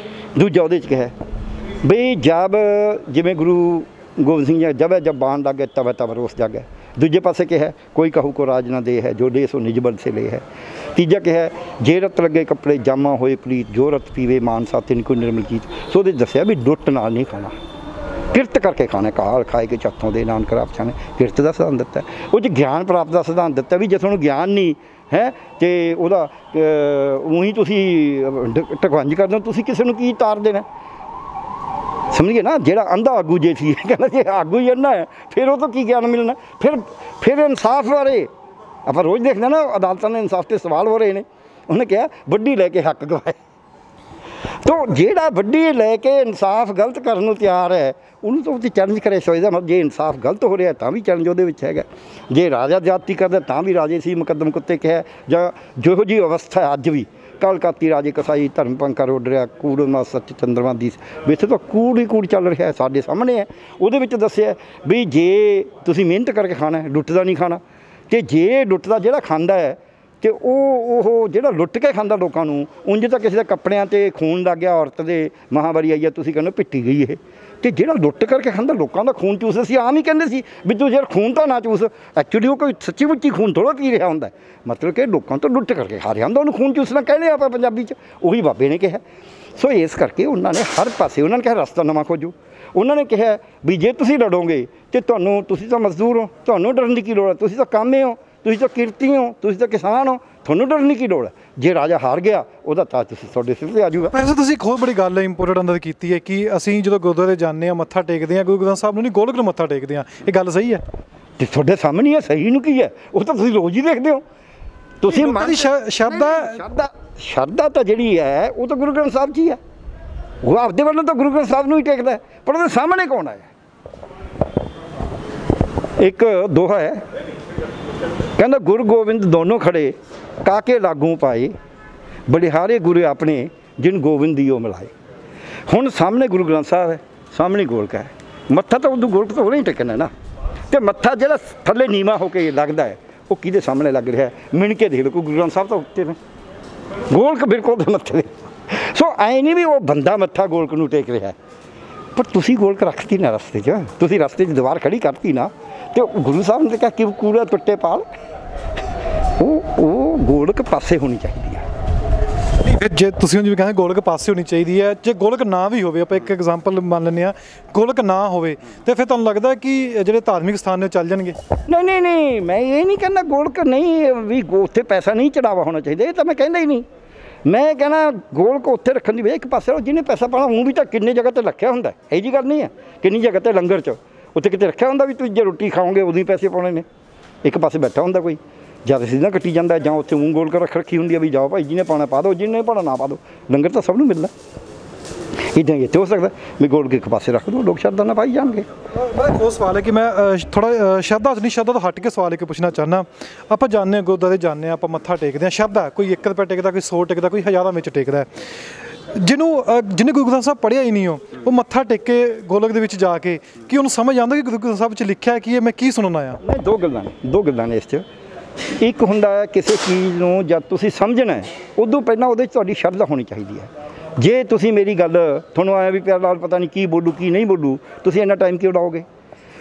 ਦੂਜਾ ਉਹਦੇ 'ਚ ਕਿਹਾ ਬਈ ਜਬ, ਜਿਵੇਂ ਗੁਰੂ ਗੋਬਿੰਦ ਸਿੰਘ ਜੀ ਜਬ ਜਬ ਬਾਣ ਲੱਗੇ ਤਬ ਤਬ ਰੋਸ ਜਾਗੇ। ਦੂਜੇ ਪਾਸੇ ਕਿਹਾ ਕੋਈ ਕਹੂ ਕੋ ਰਾਜ ਨਾ ਦੇ ਹੈ, ਜੋ ਦੇ ਸੋ ਨਿਜ ਬਲ ਸੇ ਲੈ ਹੈ। ਤੀਜਾ ਕਿਹਾ ਜੇ ਰਤ ਲੱਗੇ ਕੱਪੜੇ ਜਾਮਾ ਹੋਏ ਪਲੀਤ, ਜੋ ਰਤ ਪੀਵੇ ਮਾਨ ਸਾਥੀ ਕੋਈ ਨਿਰਮਲ ਚੀਤ। ਸੋ ਉਹਦੇ ਦੱਸਿਆ ਵੀ ਲੁੱਟ ਨਾਲ ਨਹੀਂ ਖਾਣਾ, ਕਿਰਤ ਕਰਕੇ ਖਾਣਾ। ਕਾਲ ਖਾਏ ਕੇ ਚੱਥੋਂ ਦੇ ਨਾਨਕ ਰਾਪਛਾ ਨੇ ਕਿਰਤ ਦਾ ਸਿਧਾਂਤ ਦਿੱਤਾ। ਉਹ 'ਚ ਗਿਆਨ ਪ੍ਰਾਪਤ ਦਾ ਸਿਧਾਂਤ ਦਿੱਤਾ ਵੀ ਜੇ ਤੁਹਾਨੂੰ ਗਿਆਨ ਨਹੀਂ ਹੈ ਅਤੇ ਉਹਦਾ ਉਹੀ ਤੁਸੀਂ ਢਕਵੰਜ ਕਰਦੇ ਹੋ, ਤੁਸੀਂ ਕਿਸੇ ਨੂੰ ਕੀ ਤਾਰ ਦੇਣਾ? ਸਮਝੀਏ ਨਾ, ਜਿਹੜਾ ਅੰਧਾ ਆਗੂ ਜੇ ਸੀ, ਕਹਿੰਦਾ ਜੇ ਆਗੂ ਹੀ ਅੰਨਾ ਹੈ ਫਿਰ ਉਹ ਤੋਂ ਕੀ ਗਿਆਨ ਮਿਲਣਾ? ਫਿਰ ਇਨਸਾਫ ਬਾਰੇ ਆਪਾਂ ਰੋਜ਼ ਦੇਖਦੇ ਨਾ, ਅਦਾਲਤਾਂ ਨੇ ਇਨਸਾਫ 'ਤੇ ਸਵਾਲ ਹੋ ਰਹੇ ਨੇ। ਉਹਨੇ ਕਿਹਾ ਵੱਡੀ ਲੈ ਕੇ ਹੱਕ ਗਵਾਏ। ਤੋ ਜਿਹੜਾ ਵੱਡੀ ਲੈ ਕੇ ਇਨਸਾਫ ਗਲਤ ਕਰਨ ਨੂੰ ਤਿਆਰ ਹੈ, ਉਹਨੂੰ ਤਾਂ ਉਹਦੀ ਚੈਲੰਜ ਕਰੇ। ਸੋਚਦਾ ਮਤਲਬ ਜੇ ਇਨਸਾਫ ਗਲਤ ਹੋ ਰਿਹਾ ਤਾਂ ਵੀ ਚੈਲੰਜ ਉਹਦੇ ਵਿੱਚ ਹੈਗਾ। ਜੇ ਰਾਜਾ ਜਾਤੀ ਕਰਦਾ ਤਾਂ ਵੀ ਰਾਜੇ ਸੀ ਮੁਕੱਦਮ ਕੁੱਤੇ ਕਿਹਾ। ਜਾਂ ਜਿਹੋ ਜਿਹੀ ਅਵਸਥਾ ਅੱਜ ਵੀ ਕਾਲ ਕਾਤੀ ਰਾਜੇ ਕਸਾਈ ਧਰਮ ਪੰਕਾ ਰੋਡ ਰਿਹਾ, ਕੂੜ ਮਾ ਸੱਚ ਚੰਦਰਮਾ ਦੀ ਵਿੱਚ ਤਾਂ ਕੂੜ ਹੀ ਕੂੜ ਚੱਲ ਰਿਹਾ, ਸਾਡੇ ਸਾਹਮਣੇ ਹੈ। ਉਹਦੇ ਵਿੱਚ ਦੱਸਿਆ ਵੀ ਜੇ ਤੁਸੀਂ ਮਿਹਨਤ ਕਰਕੇ ਖਾਣਾ ਹੈ, ਲੁੱਟਦਾ ਨਹੀਂ ਖਾਣਾ। ਅਤੇ ਜੇ ਲੁੱਟਦਾ ਜਿਹੜਾ ਖਾਂਦਾ ਹੈ, ਅਤੇ ਉਹ ਜਿਹੜਾ ਲੁੱਟ ਕੇ ਖਾਂਦਾ ਲੋਕਾਂ ਨੂੰ, ਉਂਝ ਤਾਂ ਕਿਸੇ ਦੇ ਕੱਪੜਿਆਂ 'ਤੇ ਖੂਨ ਲੱਗ ਗਿਆ, ਔਰਤ ਦੇ ਮਹਾਂਵਾਰੀ ਆਈ ਹੈ, ਤੁਸੀਂ ਕਹਿੰਦੇ ਪਿੱਟੀ ਗਈ ਇਹ। ਅਤੇ ਜਿਹੜਾ ਲੁੱਟ ਕਰਕੇ ਖਾਂਦਾ ਲੋਕਾਂ ਦਾ ਖੂਨ ਚੂਸਦਾ ਸੀ, ਆਮ ਹੀ ਕਹਿੰਦੇ ਸੀ ਵੀ ਤੂੰ ਯਾਰ ਖੂਨ ਤਾਂ ਨਾ ਚੂਸ। ਐਕਚੁਅਲੀ ਉਹ ਕੋਈ ਸੱਚੀ ਮੁੱਚੀ ਖੂਨ ਥੋੜ੍ਹਾ ਪੀ ਰਿਹਾ ਹੁੰਦਾ, ਮਤਲਬ ਕਿ ਲੋਕਾਂ ਤੋਂ ਲੁੱਟ ਕਰਕੇ ਖਾ ਰਿਹਾ ਹੁੰਦਾ, ਉਹਨੂੰ ਖੂਨ ਚੂਸਣਾ ਕਹਿੰਦੇ ਆਪਾਂ ਪੰਜਾਬੀ 'ਚ। ਉਹੀ ਬਾਬੇ ਨੇ ਕਿਹਾ। ਸੋ ਇਸ ਕਰਕੇ ਉਹਨਾਂ ਨੇ ਹਰ ਪਾਸੇ ਉਹਨਾਂ ਨੇ ਕਿਹਾ ਰਸਤਾ ਨਵਾਂ ਖੋਜੋ। ਉਹਨਾਂ ਨੇ ਕਿਹਾ ਵੀ ਜੇ ਤੁਸੀਂ ਲੜੋਗੇ ਅਤੇ ਤੁਸੀਂ ਤਾਂ ਮਜ਼ਦੂਰ ਹੋ, ਤੁਹਾਨੂੰ ਡਰਨ ਦੀ ਕੀ ਲੋੜ ਹੈ? ਤੁਸੀਂ ਤਾਂ ਕਾਮੇ ਹੋ, ਤੁਸੀਂ ਤਾਂ ਕਿਰਤੀ ਹੋ, ਤੁਸੀਂ ਤਾਂ ਕਿਸਾਨ ਹੋ, ਤੁਹਾਨੂੰ ਡਰਨ ਦੀ ਕੀ ਲੋੜ ਹੈ? ਜੇ ਰਾਜਾ ਹਾਰ ਗਿਆ ਉਹਦਾ ਤਾਜ ਤੁਸੀਂ ਤੁਹਾਡੇ ਸਿਰ 'ਤੇ ਆ ਜਾਊਗਾ। ਵੈਸੇ ਤੁਸੀਂ ਇੱਕ ਹੋਰ ਬੜੀ ਗੱਲ ਇੰਪੋਰਟੈਂਟ ਅੰਦਰ ਕੀਤੀ ਹੈ ਕਿ ਅਸੀਂ ਜਦੋਂ ਗੁਰਦੁਆਰੇ ਜਾਂਦੇ ਹਾਂ, ਮੱਥਾ ਟੇਕਦੇ ਹਾਂ, ਗੁਰੂ ਗ੍ਰੰਥ ਸਾਹਿਬ ਨੂੰ ਨਹੀਂ ਗੋਲਕ ਨੂੰ ਮੱਥਾ ਟੇਕਦੇ ਹਾਂ। ਇਹ ਗੱਲ ਸਹੀ ਹੈ? ਅਤੇ ਤੁਹਾਡੇ ਸਾਹਮਣੇ ਹੈ, ਸਹੀ ਨੂੰ ਕੀ ਹੈ? ਉਹ ਤਾਂ ਤੁਸੀਂ ਰੋਜ਼ ਹੀ ਦੇਖਦੇ ਹੋ। ਤੁਸੀਂ ਸ਼ਰਧਾ ਸ਼ਰਧਾ ਤਾਂ ਜਿਹੜੀ ਹੈ ਉਹ ਤਾਂ ਗੁਰੂ ਗ੍ਰੰਥ ਸਾਹਿਬ 'ਚ ਹੀ ਹੈ। ਉਹ ਆਪਦੇ ਵੱਲੋਂ ਤਾਂ ਗੁਰੂ ਗ੍ਰੰਥ ਸਾਹਿਬ ਨੂੰ ਹੀ ਟੇਕਦਾ, ਪਰ ਉਹਦੇ ਸਾਹਮਣੇ ਕੌਣ ਆਇਆ? ਇੱਕ ਦੋਹਾ ਹੈ, ਕਹਿੰਦਾ ਗੁਰੂ ਗੋਬਿੰਦ ਦੋਨੋਂ ਖੜੇ ਕਾਕੇ ਲਾਗੂ ਪਾਏ, ਬਲਿਹਾਰੇ ਗੁਰੂ ਆਪਣੇ ਜਿਨ ਗੋਬਿੰਦ ਦੀ ਉਹ ਮਿਲਾਏ। ਹੁਣ ਸਾਹਮਣੇ ਗੁਰੂ ਗ੍ਰੰਥ ਸਾਹਿਬ ਹੈ, ਸਾਹਮਣੇ ਗੋਲਕ ਹੈ, ਮੱਥਾ ਤਾਂ ਉਦੋਂ ਗੋਲਕ ਤੋਂ ਨਹੀਂ ਟੇਕਣਾ ਨਾ। ਅਤੇ ਮੱਥਾ ਜਿਹੜਾ ਥੱਲੇ ਨੀਵਾਂ ਹੋ ਕੇ ਲੱਗਦਾ ਹੈ ਉਹ ਕਿਹਦੇ ਸਾਹਮਣੇ ਲੱਗ ਰਿਹਾ? ਮਿਣ ਕੇ ਦੇਖ ਲਓ, ਕੋਈ ਗੁਰੂ ਗ੍ਰੰਥ ਸਾਹਿਬ ਤਾਂ ਉੱਤੇ ਨੇ, ਗੋਲਕ ਬਿਲਕੁਲ ਦੇ ਮੱਥੇ ਦੇ। ਸੋ ਐਂ ਨਹੀਂ ਵੀ ਉਹ ਬੰਦਾ ਮੱਥਾ ਗੋਲਕ ਨੂੰ ਟੇਕ ਰਿਹਾ, ਪਰ ਤੁਸੀਂ ਗੋਲਕ ਰੱਖਤੀ ਨਾ ਰਸਤੇ 'ਚ, ਤੁਸੀਂ ਰਸਤੇ 'ਚ ਦੀਵਾਰ ਖੜੀ ਕਰਤੀ ਨਾ, ਅਤੇ ਗੁਰੂ ਸਾਹਿਬ ਨੇ ਕਿਹਾ ਕਿ ਕੂੜਾ ਟੁੱਟੇ ਪਾਲ, ਉਹ ਗੋਲਕ ਪਾਸੇ ਹੋਣੀ ਚਾਹੀਦੀ ਹੈ। ਫਿਰ ਜੇ ਤੁਸੀਂ ਜਿਵੇਂ ਕਹਿੰਦੇ ਗੋਲਕ ਪਾਸੇ ਹੋਣੀ ਚਾਹੀਦੀ ਹੈ, ਜੇ ਗੋਲਕ ਨਾ ਵੀ ਹੋਵੇ, ਆਪਾਂ ਇੱਕ ਐਗਜ਼ਾਮਪਲ ਮੰਨ ਲੈਂਦੇ ਹਾਂ, ਗੋਲਕ ਨਾ ਹੋਵੇ ਤੇ ਫਿਰ ਤੁਹਾਨੂੰ ਲੱਗਦਾ ਕਿ ਜਿਹੜੇ ਧਾਰਮਿਕ ਸਥਾਨ ਨੇ ਉਹ ਚੱਲ ਜਾਣਗੇ? ਨਹੀਂ, ਮੈਂ ਇਹ ਨਹੀਂ ਕਹਿੰਦਾ ਗੋਲਕ ਨਹੀਂ ਵੀ ਉੱਥੇ ਪੈਸਾ ਨਹੀਂ ਚੜਾਵਾ ਹੋਣਾ ਚਾਹੀਦਾ, ਇਹ ਤਾਂ ਮੈਂ ਕਹਿੰਦਾ ਹੀ ਨਹੀਂ। ਮੈਂ ਕਹਿਣਾ ਗੋਲਕ ਉੱਥੇ ਰੱਖਣ ਦੀ ਵਜ੍ਹਾ ਇੱਕ ਪਾਸੇ ਜਿਹਨੇ ਪੈਸਾ ਪਾਉਣਾ, ਉਹ ਵੀ ਤਾਂ ਕਿੰਨੇ ਜਗ੍ਹਾ 'ਤੇ ਰੱਖਿਆ ਹੁੰਦਾ, ਇਹੋ ਜਿਹੀ ਗੱਲ ਨਹੀਂ ਹੈ। ਕਿੰਨੀ ਜਗ੍ਹਾ 'ਤੇ ਲੰਗਰ 'ਚ ਉੱਥੇ ਕਿਤੇ ਰੱਖਿਆ ਹੁੰਦਾ ਵੀ ਤੁਸੀਂ ਜੇ ਰੋਟੀ ਖਾਓਗੇ ਉਦੋਂ ਹੀ ਪੈਸੇ ਪਾਉਣੇ ਨੇ। ਇੱਕ ਪਾਸੇ ਬੈਠਾ ਹੁੰਦਾ ਕੋਈ, ਜਦ ਸਿੱਧਾ ਕੱਟੀ ਜਾਂਦਾ, ਜਾਂ ਉੱਥੇ ਊਂ ਗੋਲਕ ਰੱਖੀ ਹੁੰਦੀ ਹੈ ਵੀ ਜਾਓ ਭਾਈ ਜਿਹਨੇ ਪਾਉਣਾ ਪਾ ਦਿਓ, ਜਿਹਨੇ ਪਾਉਣਾ ਨਾ ਪਾ ਦਿਓ, ਲੰਗਰ ਤਾਂ ਸਭ ਨੂੰ ਮਿਲਦਾ। ਇੱਦਾਂ ਹੀ ਇੱਥੇ ਹੋ ਸਕਦਾ ਵੀ ਗੋਲਕ ਇੱਕ ਪਾਸੇ ਰੱਖ ਦਿਓ, ਲੋਕ ਸ਼ਰਧਾ ਨਾਲ ਪਾਈ ਜਾਣਗੇ। ਉਹ ਸਵਾਲ ਹੈ ਕਿ ਮੈਂ ਥੋੜ੍ਹਾ ਸ਼ਰਧਾ ਤੋਂ ਹਟ ਕੇ ਸਵਾਲ ਇੱਕ ਪੁੱਛਣਾ ਚਾਹੁੰਦਾ। ਆਪਾਂ ਜਾਣਦੇ ਹਾਂ ਗੁਰਦੁਆਰੇ ਜਾਂਦੇ ਹਾਂ, ਆਪਾਂ ਮੱਥਾ ਟੇਕਦੇ ਹਾਂ, ਸ਼ਰਧਾ ਕੋਈ 1 ਰੁਪਏ ਟੇਕਦਾ, ਕੋਈ 100 ਟੇਕਦਾ, ਕੋਈ ਹਜ਼ਾਰਾਂ ਵਿੱਚ ਟੇਕਦਾ। ਜਿਹਨੇ ਗੁਰੂ ਗ੍ਰੰਥ ਸਾਹਿਬ ਪੜ੍ਹਿਆ ਹੀ ਨਹੀਂ, ਉਹ ਮੱਥਾ ਟੇਕ ਕੇ ਗੋਲਕ ਦੇ ਵਿੱਚ ਜਾ ਕੇ ਕੀ ਉਹਨੂੰ ਸਮਝ ਆਉਂਦਾ ਕਿ ਗੁਰੂ ਗ੍ਰੰਥ ਸਾਹਿਬ ਵਿੱਚ ਲਿਖਿਆ ਕੀ ਹੈ, ਮੈਂ ਕੀ ਸੁਣਨ ਆਇਆ? ਨਹੀਂ, ਦੋ ਗੱਲਾਂ ਨੇ ਇਸ 'ਚ। ਇੱਕ ਹੁੰਦਾ ਹੈ ਕਿਸੇ ਚੀਜ਼ ਨੂੰ ਜਦ ਤੁਸੀਂ ਸਮਝਣਾ ਹੈ, ਉਦੋਂ ਪਹਿਲਾਂ ਉਹਦੇ 'ਚ ਤੁਹਾਡੀ ਸ਼ਰਧਾ ਹੋਣੀ ਚਾਹੀਦੀ ਹੈ। ਜੇ ਤੁਸੀਂ ਮੇਰੀ ਗੱਲ ਤੁਹਾਨੂੰ ਆਇਆ ਵੀ ਪਿਆਰ ਨਾਲ ਪਤਾ ਨਹੀਂ ਕੀ ਬੋਲੂ ਕੀ ਨਹੀਂ ਬੋਲੂ, ਤੁਸੀਂ ਇੰਨਾ ਟਾਈਮ ਕਿਉਂ ਲਾਓਗੇ?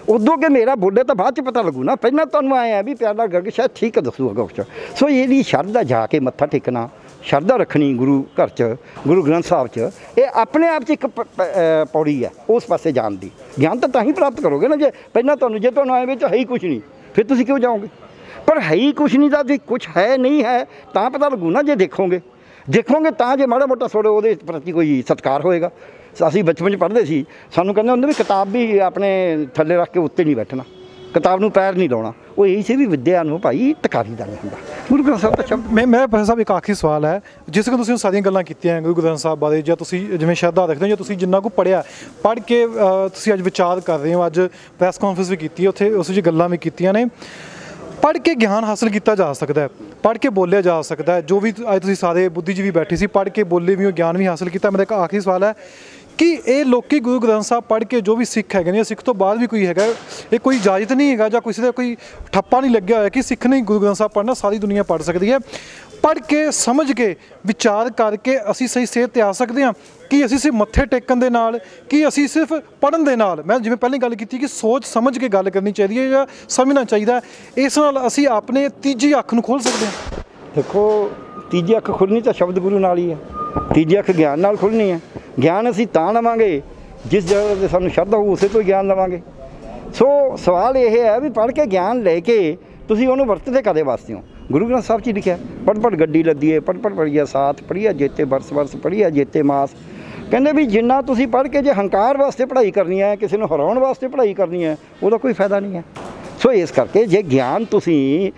ਉਦੋਂ ਕਿ ਮੇਰਾ ਬੋਲੇ ਤਾਂ ਬਾਅਦ 'ਚ ਪਤਾ ਲੱਗੂ ਨਾ, ਪਹਿਲਾਂ ਤੁਹਾਨੂੰ ਆਇਆ ਵੀ ਪਿਆਰ ਨਾਲ ਕਰਕੇ ਸ਼ਾਇਦ ਠੀਕ ਦੱਸੂਗਾ ਕੁਛ। ਸੋ ਇਹਦੀ ਸ਼ਰਧਾ ਜਾ ਕੇ ਮੱਥਾ ਟੇਕਣਾ, ਸ਼ਰਧਾ ਰੱਖਣੀ ਗੁਰੂ ਘਰ 'ਚ, ਗੁਰੂ ਗ੍ਰੰਥ ਸਾਹਿਬ 'ਚ, ਇਹ ਆਪਣੇ ਆਪ 'ਚ ਇੱਕ ਪੌੜੀ ਹੈ ਉਸ ਪਾਸੇ ਜਾਣ ਦੀ। ਗਿਆਨ ਤਾਂ ਹੀ ਪ੍ਰਾਪਤ ਕਰੋਗੇ ਨਾ ਜੇ ਪਹਿਲਾਂ ਜੇ ਤੁਹਾਨੂੰ ਆਏ ਵਿੱਚ ਹੈ ਹੀ ਕੁਛ ਨਹੀਂ, ਫਿਰ ਤੁਸੀਂ ਕਿਉਂ ਜਾਓਗੇ? ਪਰ ਹੈ ਹੀ ਕੁਛ ਨਹੀਂ, ਤਾਂ ਜੇ ਕੁਛ ਹੈ ਨਹੀਂ ਹੈ ਤਾਂ ਪਤਾ ਲੱਗੂ ਨਾ। ਜੇ ਦੇਖੋਗੇ ਤਾਂ ਜੇ ਮਾੜਾ ਮੋਟਾ ਥੋੜ੍ਹਾ ਉਹਦੇ ਪ੍ਰਤੀ ਕੋਈ ਸਤਿਕਾਰ ਹੋਏਗਾ। ਅਸੀਂ ਬਚਪਨ 'ਚ ਪੜ੍ਹਦੇ ਸੀ, ਸਾਨੂੰ ਕਹਿੰਦੇ ਹੁੰਦੇ ਵੀ ਕਿਤਾਬ ਵੀ ਆਪਣੇ ਥੱਲੇ ਰੱਖ ਕੇ ਉੱਤੇ ਨਹੀਂ ਬੈਠਣਾ, ਕਿਤਾਬ ਨੂੰ ਪੈਰ ਨਹੀਂ ਲਾਉਣਾ। ਉਹ ਇਹੀ ਸੀ ਵੀ ਵਿੱਦਿਆ ਨੂੰ ਭਾਈ ਟਕਾਰੀ ਦਾ ਨਹੀਂ ਹੁੰਦਾ। ਗੁਰੂ ਗ੍ਰੰਥ ਸਾਹਿਬ ਦਾ ਸ਼ਬਦ ਮੈਂ ਪ੍ਰੋਫੈਸਰ ਸਾਹਿਬ ਇੱਕ ਆਖਰੀ ਸਵਾਲ ਹੈ, ਜਿਸ ਕਿ ਤੁਸੀਂ ਸਾਰੀਆਂ ਗੱਲਾਂ ਕੀਤੀਆਂ ਗੁਰੂ ਗ੍ਰੰਥ ਸਾਹਿਬ ਬਾਰੇ, ਜਾਂ ਤੁਸੀਂ ਜਿਵੇਂ ਸ਼ਰਧਾ ਰੱਖਦੇ ਹੋ, ਜਾਂ ਤੁਸੀਂ ਜਿੰਨਾ ਕੁ ਪੜ੍ਹ ਕੇ ਤੁਸੀਂ ਅੱਜ ਵਿਚਾਰ ਕਰ ਰਹੇ ਹੋ, ਅੱਜ ਪ੍ਰੈਸ ਕਾਨਫਰੰਸ ਵੀ ਕੀਤੀ, ਉੱਥੇ ਉਸ ਵਿੱਚ ਗੱਲਾਂ ਵੀ ਕੀਤੀਆਂ ਨੇ। ਪੜ੍ਹ ਕੇ ਗਿਆਨ ਹਾਸਲ ਕੀਤਾ ਜਾ ਸਕਦਾ ਹੈ, ਪੜ੍ਹ ਕੇ ਬੋਲਿਆ ਜਾ ਸਕਦਾ ਹੈ। ਜੋ ਵੀ ਅੱਜ ਤੁਸੀਂ ਸਾਰੇ ਬੁੱਧੀਜੀਵੀ ਬੈਠੇ ਸੀ, ਪੜ੍ਹ ਕੇ ਬੋਲੇ ਵੀ, ਉਹ ਗਿਆਨ ਵੀ ਹਾਸਲ ਕੀਤਾ। ਮੇਰਾ ਇੱਕ ਆਖਰੀ ਸਵਾਲ ਹੈ ਕਿ ਇਹ ਲੋਕੀ ਗੁਰੂ ਗ੍ਰੰਥ ਸਾਹਿਬ ਪੜ੍ਹ ਕੇ ਜੋ ਵੀ ਸਿੱਖ ਹੈਗੇ ਨੇ, ਸਿੱਖ ਤੋਂ ਬਾਅਦ ਵੀ ਕੋਈ ਹੈਗਾ, ਇਹ ਕੋਈ ਇਜਾਜ਼ਤ ਨਹੀਂ ਹੈਗਾ ਜਾਂ ਕਿਸੇ ਦਾ ਕੋਈ ਠੱਪਾ ਨਹੀਂ ਲੱਗਿਆ ਹੋਇਆ ਕਿ ਸਿੱਖ ਨਹੀਂ ਗੁਰੂ ਗ੍ਰੰਥ ਸਾਹਿਬ ਪੜ੍ਹਨਾ, ਸਾਰੀ ਦੁਨੀਆ ਪੜ੍ਹ ਸਕਦੀ ਹੈ। ਪੜ੍ਹ ਕੇ ਸਮਝ ਕੇ ਵਿਚਾਰ ਕਰਕੇ ਅਸੀਂ ਸਹੀ ਸੇਧ 'ਤੇ ਆ ਸਕਦੇ ਹਾਂ ਕਿ ਅਸੀਂ ਸਿਰਫ ਮੱਥੇ ਟੇਕਣ ਦੇ ਨਾਲ, ਕਿ ਅਸੀਂ ਸਿਰਫ ਪੜ੍ਹਨ ਦੇ ਨਾਲ, ਮੈਂ ਜਿਵੇਂ ਪਹਿਲਾਂ ਗੱਲ ਕੀਤੀ ਕਿ ਸੋਚ ਸਮਝ ਕੇ ਗੱਲ ਕਰਨੀ ਚਾਹੀਦੀ ਹੈ ਜਾਂ ਸਮਝਣਾ ਚਾਹੀਦਾ, ਇਸ ਨਾਲ ਅਸੀਂ ਆਪਣੇ ਤੀਜੀ ਅੱਖ ਨੂੰ ਖੋਲ੍ਹ ਸਕਦੇ ਹਾਂ। ਦੇਖੋ, ਤੀਜੀ ਅੱਖ ਖੁੱਲ੍ਹਣੀ ਤਾਂ ਸ਼ਬਦ ਗੁਰੂ ਨਾਲ ਹੀ ਹੈ, ਤੀਜੀ ਅੱਖ ਗਿਆਨ ਨਾਲ ਖੁੱਲ੍ਹਣੀ ਹੈ। ਗਿਆਨ ਅਸੀਂ ਤਾਂ ਲਵਾਂਗੇ ਜਿਸ ਜਗ੍ਹਾ 'ਤੇ ਸਾਨੂੰ ਸ਼ਰਧਾ ਹੋਊ, ਉਸੇ ਤੋਂ ਹੀ ਗਿਆਨ ਲਵਾਂਗੇ। ਸੋ ਸਵਾਲ ਇਹ ਹੈ ਵੀ ਪੜ੍ਹ ਕੇ ਗਿਆਨ ਲੈ ਕੇ ਤੁਸੀਂ ਉਹਨੂੰ ਵਰਤਦੇ ਕਾਹਦੇ ਵਾਸਤੇ ਹੋ? ਗੁਰੂ ਗ੍ਰੰਥ ਸਾਹਿਬ 'ਚ ਲਿਖਿਆ, ਪੜ੍ਹ ਗੱਡੀ ਲੱਦੀਏ, ਪੜ੍ਹ ਪੜ੍ਹੀਆ ਸਾਥ, ਪੜ੍ਹੀਆ ਜੇਤੇ ਬਰਸ ਪੜ੍ਹੀਆ ਜੇਤੇ ਮਾਸ। ਕਹਿੰਦੇ ਵੀ ਜਿੰਨਾ ਤੁਸੀਂ ਪੜ੍ਹ ਕੇ ਜੇ ਹੰਕਾਰ ਵਾਸਤੇ ਪੜ੍ਹਾਈ ਕਰਨੀ ਹੈ, ਕਿਸੇ ਨੂੰ ਹਰਾਉਣ ਵਾਸਤੇ ਪੜ੍ਹਾਈ ਕਰਨੀ ਹੈ, ਉਹਦਾ ਕੋਈ ਫਾਇਦਾ ਨਹੀਂ ਹੈ। ਸੋ ਇਸ ਕਰਕੇ ਜੇ ਗਿਆਨ ਤੁਸੀਂ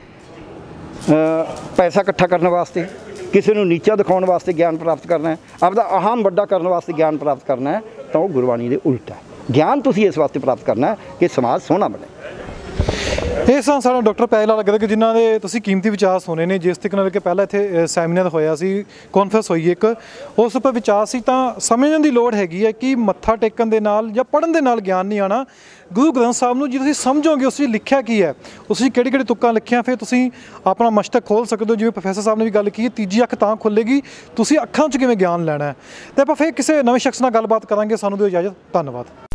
ਪੈਸਾ ਇਕੱਠਾ ਕਰਨ ਵਾਸਤੇ, ਕਿਸੇ ਨੂੰ ਨੀਚਾ ਦਿਖਾਉਣ ਵਾਸਤੇ ਗਿਆਨ ਪ੍ਰਾਪਤ ਕਰਨਾ ਹੈ, ਆਪਦਾ ਅਹਮ ਵੱਡਾ ਕਰਨ ਵਾਸਤੇ ਗਿਆਨ ਪ੍ਰਾਪਤ ਕਰਨਾ ਹੈ, ਤਾਂ ਉਹ ਗੁਰਬਾਣੀ ਦੇ ਉਲਟ ਹੈ। ਗਿਆਨ ਤੁਸੀਂ ਇਸ ਵਾਸਤੇ ਪ੍ਰਾਪਤ ਕਰਨਾ ਹੈ ਕਿ ਸਮਾਜ ਸੋਹਣਾ ਬਣੇ। ਇਹ ਸਨ ਸਾਡਾ ਡਾਕਟਰ ਪਿਆਰੇ ਲਾਲ ਗਰਗ, ਜਿਨ੍ਹਾਂ ਦੇ ਤੁਸੀਂ ਕੀਮਤੀ ਵਿਚਾਰ ਸੁਣੇ ਨੇ। ਜਿਸ ਤਰੀਕੇ ਨਾਲ ਕਿ ਪਹਿਲਾਂ ਇੱਥੇ ਸੈਮੀਨਾਰ ਹੋਇਆ ਸੀ, ਕਾਨਫਰੰਸ ਹੋਈ ਇੱਕ, ਉਸ ਉੱਪਰ ਵਿਚਾਰ ਸੀ। ਤਾਂ ਸਮਝਣ ਦੀ ਲੋੜ ਹੈਗੀ ਹੈ ਕਿ ਮੱਥਾ ਟੇਕਣ ਦੇ ਨਾਲ ਜਾਂ ਪੜ੍ਹਨ ਦੇ ਨਾਲ ਗਿਆਨ ਨਹੀਂ ਆਉਣਾ। ਗੁਰੂ ਗ੍ਰੰਥ ਸਾਹਿਬ ਨੂੰ ਜੇ ਤੁਸੀਂ ਸਮਝੋਗੇ ਉਸ ਵਿੱਚ ਲਿਖਿਆ ਕੀ ਹੈ, ਉਸ ਵਿੱਚ ਕਿਹੜੀ ਤੁੱਕਾਂ ਲਿਖੀਆਂ, ਫਿਰ ਤੁਸੀਂ ਆਪਣਾ ਮਸਤਕ ਖੋਲ੍ਹ ਸਕਦੇ ਹੋ। ਜਿਵੇਂ ਪ੍ਰੋਫੈਸਰ ਸਾਹਿਬ ਨੇ ਵੀ ਗੱਲ ਕੀਤੀ, ਤੀਜੀ ਅੱਖ ਤਾਂ ਖੁੱਲ੍ਹੇਗੀ ਤੁਸੀਂ ਅੱਖਾਂ 'ਚ ਕਿਵੇਂ ਗਿਆਨ ਲੈਣਾ ਹੈ। ਅਤੇ ਆਪਾਂ ਫਿਰ ਕਿਸੇ ਨਵੇਂ ਸ਼ਖਸ ਨਾਲ ਗੱਲਬਾਤ ਕਰਾਂਗੇ। ਸਾਨੂੰ ਦਿਓ ਇਜਾਜ਼ਤ, ਧੰਨਵਾਦ।